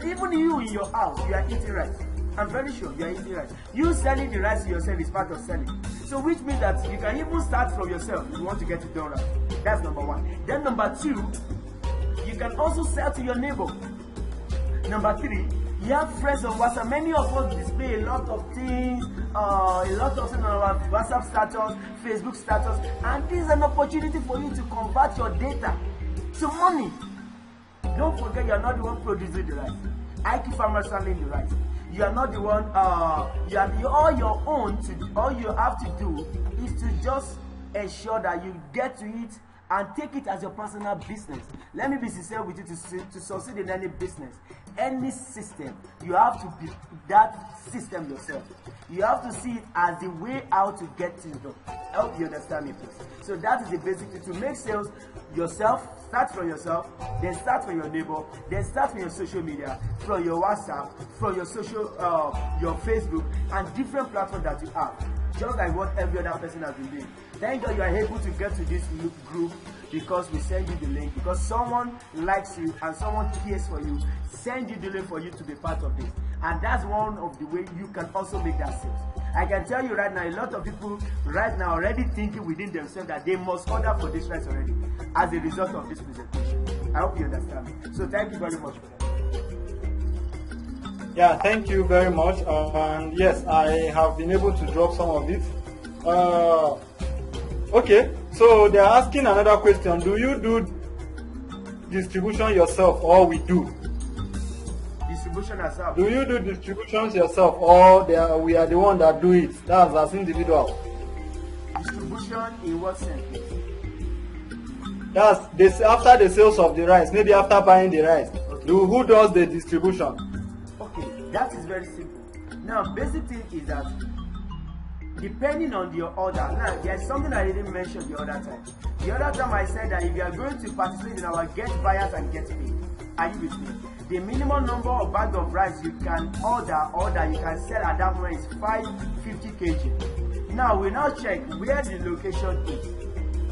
even you in your house, you are eating rice. I'm very sure you are eating rice. You selling the rice to yourself is part of selling. So which means that you can even start from yourself if you want to get it done right. That's number one. Then number two, you can also sell to your neighbor. Number three, you have friends on WhatsApp. Many of us display a lot of things, on our WhatsApp status, Facebook status, and this is an opportunity for you to convert your data to money. Don't forget, you are not the one producing the rice. IQfarm is selling the rice. You are not the one. You are all your own. All you have to do is to just ensure that you get to it and take it as your personal business. Let me be sincere with you, to succeed in any business, any system, you have to be that system yourself. You have to see it as the way out to get things done. I hope you understand me, please. So that is the basic thing. To make sales yourself, start from yourself, then start from your neighbor, then start from your social media, from your WhatsApp, from your social, your Facebook, and different platforms that you have. Just like what every other person has been doing. Thank God you are able to get to this group because we send you the link. Because someone likes you and someone cares for you, send you the link for you to be part of this. And that's one of the ways you can also make that sales. I can tell you right now, a lot of people right now already thinking within themselves that they must order for this rice already as a result of this presentation. I hope you understand me. So thank you very much for that. Yeah, thank you very much. And yes, I have been able to drop some of it. Okay, so they're asking another question. Do you do distribution yourself or we do? Distribution yourself. Do you do distributions yourself or we are the one that do it? That's as individual. Distribution in what sense? That's this after the sales of the rice, maybe after buying the rice. Okay. Who does the distribution? Okay, that is very simple. Now, basic thing is that depending on your order. Now, there's something I didn't mention the other time. The other time I said that if you are going to participate in our get buyers and get paid, are you with me? The minimum number of bags of rice you can order you can sell at that moment is 550 kg. Now we now check where the location is.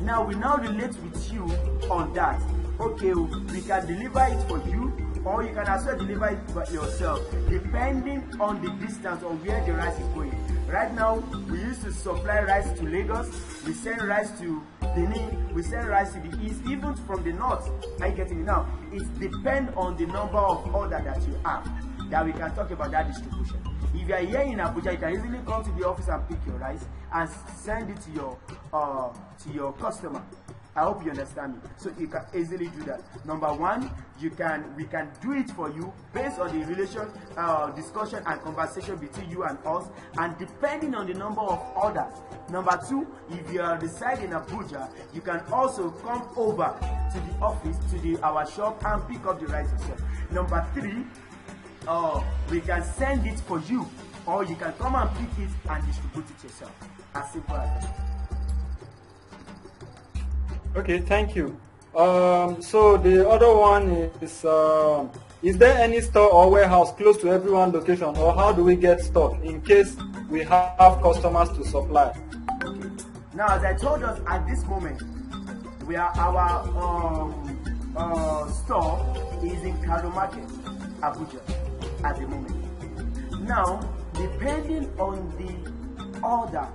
Now we now relate with you on that. Okay, we can deliver it for you or you can as well deliver it by yourself, depending on the distance or where the rice is going. Right now, we used to supply rice to Lagos, we send rice to Benin, we send rice to the east, even from the north. Are you getting it now? It depends on the number of order that you have, that we can talk about that distribution. If you are here in Abuja, you can easily come to the office and pick your rice and send it to your customer. I hope you understand me. So you can easily do that. Number one, we can do it for you based on the discussion and conversation between you and us, and depending on the number of orders. Number two, if you are residing in Abuja, you can also come over to the office, to our shop, and pick up the rice yourself. Number three, we can send it for you, or you can come and pick it and distribute it yourself. As simple as that. Okay, thank you. So the other one is there any store or warehouse close to everyone's location, or how do we get stock in case we have customers to supply? Okay. Now, as I told us, at this moment, our store is in Kano Market, Abuja, at the moment. Now, depending on the order,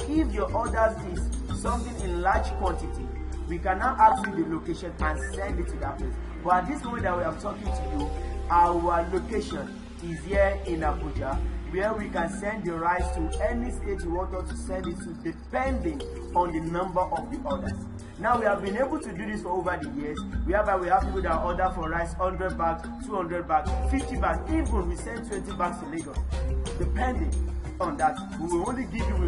if your order is something in large quantity, we can now ask you the location and send it to that place. But at this moment that we are talking to you, our location is here in Abuja, where we can send the rice to any state you want us to send it to, depending on the number of the orders. Now, we have been able to do this for over the years. We have people that order for rice 100 bags, 200 bags, 50 bags, even we send 20 bags to Lagos, depending on that. We will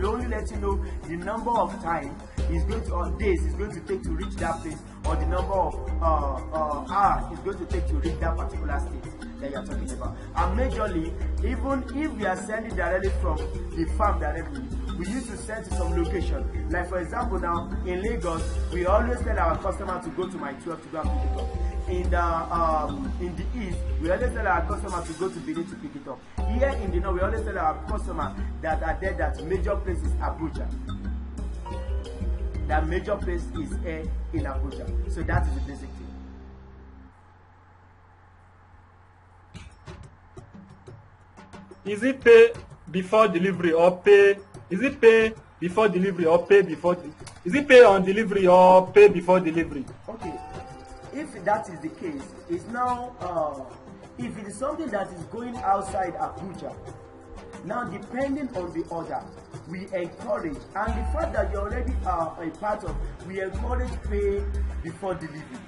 only let you know the number of time is going to, or days it's going to take to reach that place, or the number of hours it's going to take to reach that particular state that you are talking about. And majorly, even if we are sending directly from the farm directly, we used to send to some location. Like for example, now in Lagos, we always tell our customer to go to my 12 to go and pick it up. In the east, we always tell our customer to go to Benin to pick it up. Here in the north, we always tell our customer that are there that major place is Abuja. That major place is here in Abuja. So that is the basic thing. Is it pay before delivery or pay? Is it pay before delivery or pay before? Is it pay on delivery or pay before delivery? Okay. If that is the case, it's now if it is something that is going outside Abuja, now depending on the order, we encourage, and the fact that you already are a part of, we encourage pay before delivery.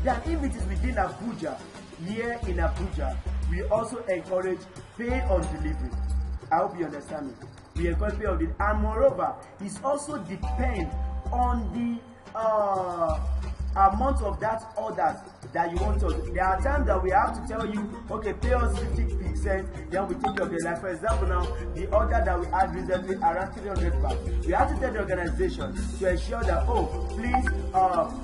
Then if it is within Abuja, here in Abuja, we also encourage pay on delivery. I hope you understand me. We encourage pay on delivery, and moreover, it also depends on the amount of that orders that you want us. There are times that we have to tell you, okay, pay us 50%, then we take your bill. Like for example, now the order that we had recently around 300 bags, we have to tell the organization to ensure that, oh, please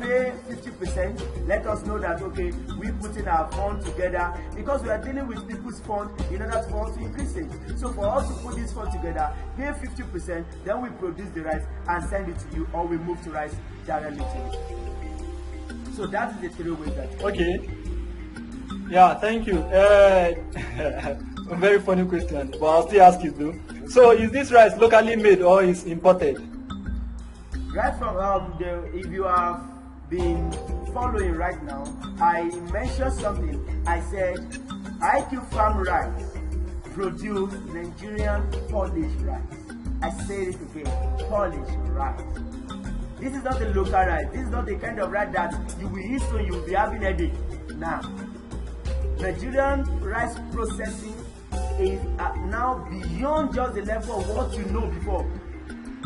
pay 50%. Let us know that, okay, we put in our fund together, because we are dealing with people's fund in order for us to increase it. So for us to put this fund together, pay 50%, then we produce the rice and send it to you, or we move to rice directly to you. So that is the three ways that. Okay. Yeah, thank you. A very funny question, but I'll still ask you though. So is this rice locally made or is imported? Right from if you have been following right now, I mentioned something. I said IQfarm Rice produce Nigerian polished rice. I say it again, polished rice. This is not the local rice. This is not the kind of rice that you will eat so you will be having a headache. Now, Nigerian rice processing is now beyond just the level of what you know before.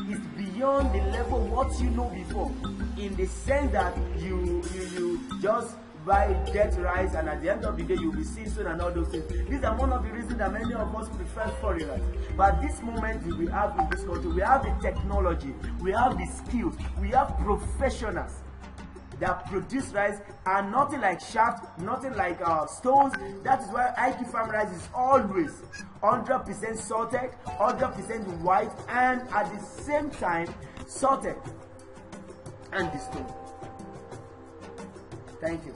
It's beyond the level of what you know before, in the sense that you just buy dead rice, and at the end of the day you will be seasoned and all those things. These are one of the reasons that many of us prefer foreign rice. But at this moment we have in this country, we have the technology, we have the skills, we have professionals that produce rice, and nothing like shaft, nothing like stones. That is why IQfarm Rice is always 100% salted, 100% white, and at the same time salted and distilled. Thank you.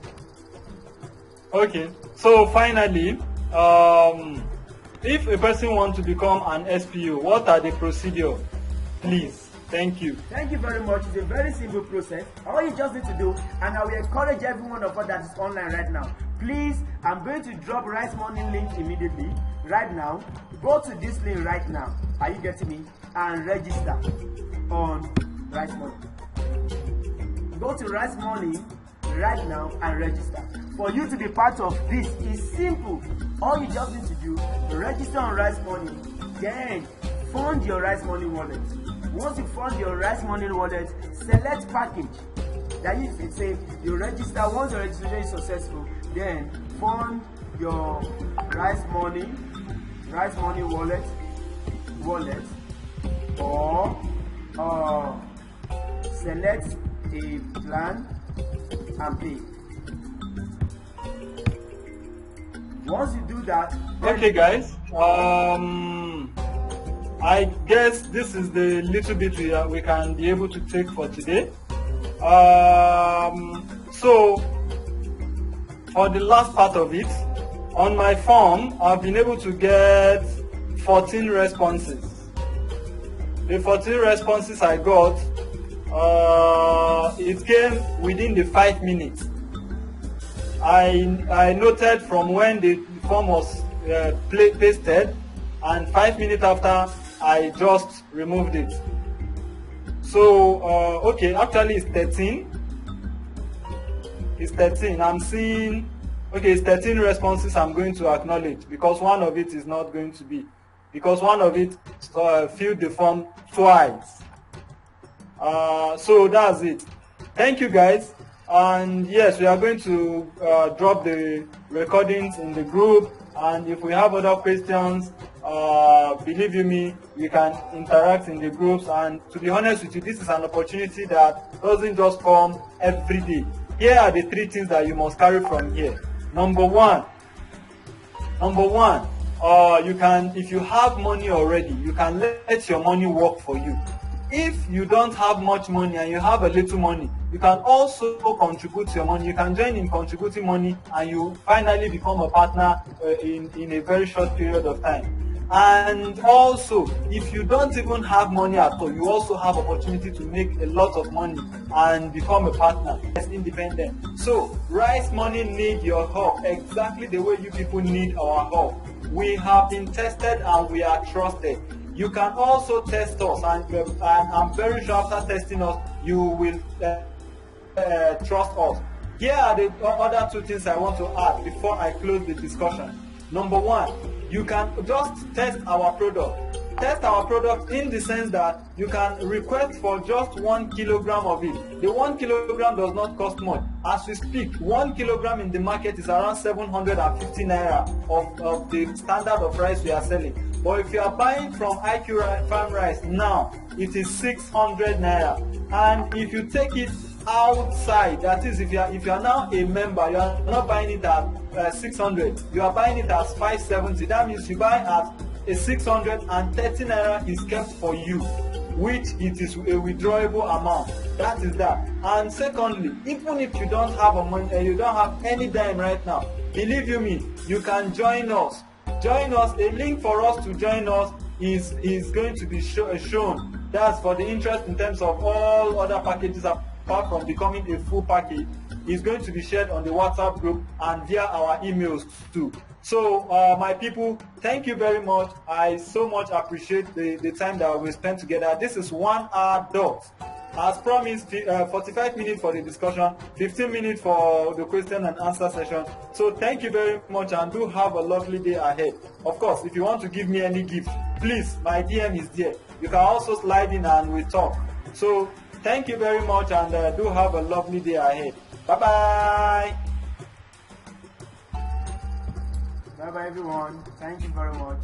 Okay, so finally, if a person wants to become an SPO, what are the procedure? Please, thank you. Thank you very much. It's a very simple process. All you just need to do, and I will encourage every one of us that is online right now, please, I'm going to drop Ricemoni link immediately, right now. Go to this link right now. Are you getting me? And register on Ricemoni. Go to Ricemoni right now and register. For you to be part of this is simple. All you just need to do, register on Ricemoni, then fund your Ricemoni wallet. Once you fund your Ricemoni wallet, select package. That you say you register. Once your registration is successful, then fund your Ricemoni wallet, or select a plan and pay. Once you do that, okay guys, I guess this is the little bit we can be able to take for today. So for the last part of it, on my form I've been able to get 14 responses. The 14 responses I got, it came within the 5 minutes. I noted from when the form was pasted, and 5 minutes after I just removed it. So okay, actually it's 13. It's 13. I'm seeing, okay, it's 13 responses I'm going to acknowledge, because one of it is not going to be, because one of it filled the form twice. So that's it. Thank you guys. And yes, we are going to drop the recordings in the group, and if we have other questions, believe you me, we can interact in the groups. And to be honest with you, this is an opportunity that doesn't just come every day. Here are the 3 things that you must carry from here. Number one, you can, if you have money already, you can let your money work for you. If you don't have much money and you have a little money, you can also contribute your money. You can join in contributing money, and you finally become a partner in a very short period of time. And also, if you don't even have money at all, you also have opportunity to make a lot of money and become a partner. It's independent. So Ricemoni need your help exactly the way you people need our help. We have been tested and we are trusted. You can also test us, and I'm very sure after testing us, you will trust us. Here are the other 2 things I want to add before I close the discussion. Number 1, you can just test our product. Test our product in the sense that you can request for just 1 kilogram of it. The 1 kilogram does not cost much. As we speak, 1 kilogram in the market is around 750 naira of the standard of rice we are selling. But if you are buying from IQfarm Rice now, it is 600 naira. And if you take it outside, that is, if you are now a member, you are not buying it at 600, you are buying it as 570. That means you buy at a 630 naira is kept for you, which it is a withdrawable amount. That is that. And secondly, even if you don't have you don't have any dime right now, believe you me, you can join us. Join us. A link for us to join us is going to be shown. That's for the interest in terms of all other packages apart from becoming a full package. Is going to be shared on the WhatsApp group and via our emails too. So my people, thank you very much. I so much appreciate the time that we spent together. This is 1 hour dot. As promised, 45 minutes for the discussion, 15 minutes for the question and answer session. So thank you very much, and do have a lovely day ahead. Of course, if you want to give me any gift, please, my DM is there. You can also slide in and we talk. So thank you very much, and do have a lovely day ahead. Bye-bye. Bye-bye, everyone. Thank you very much.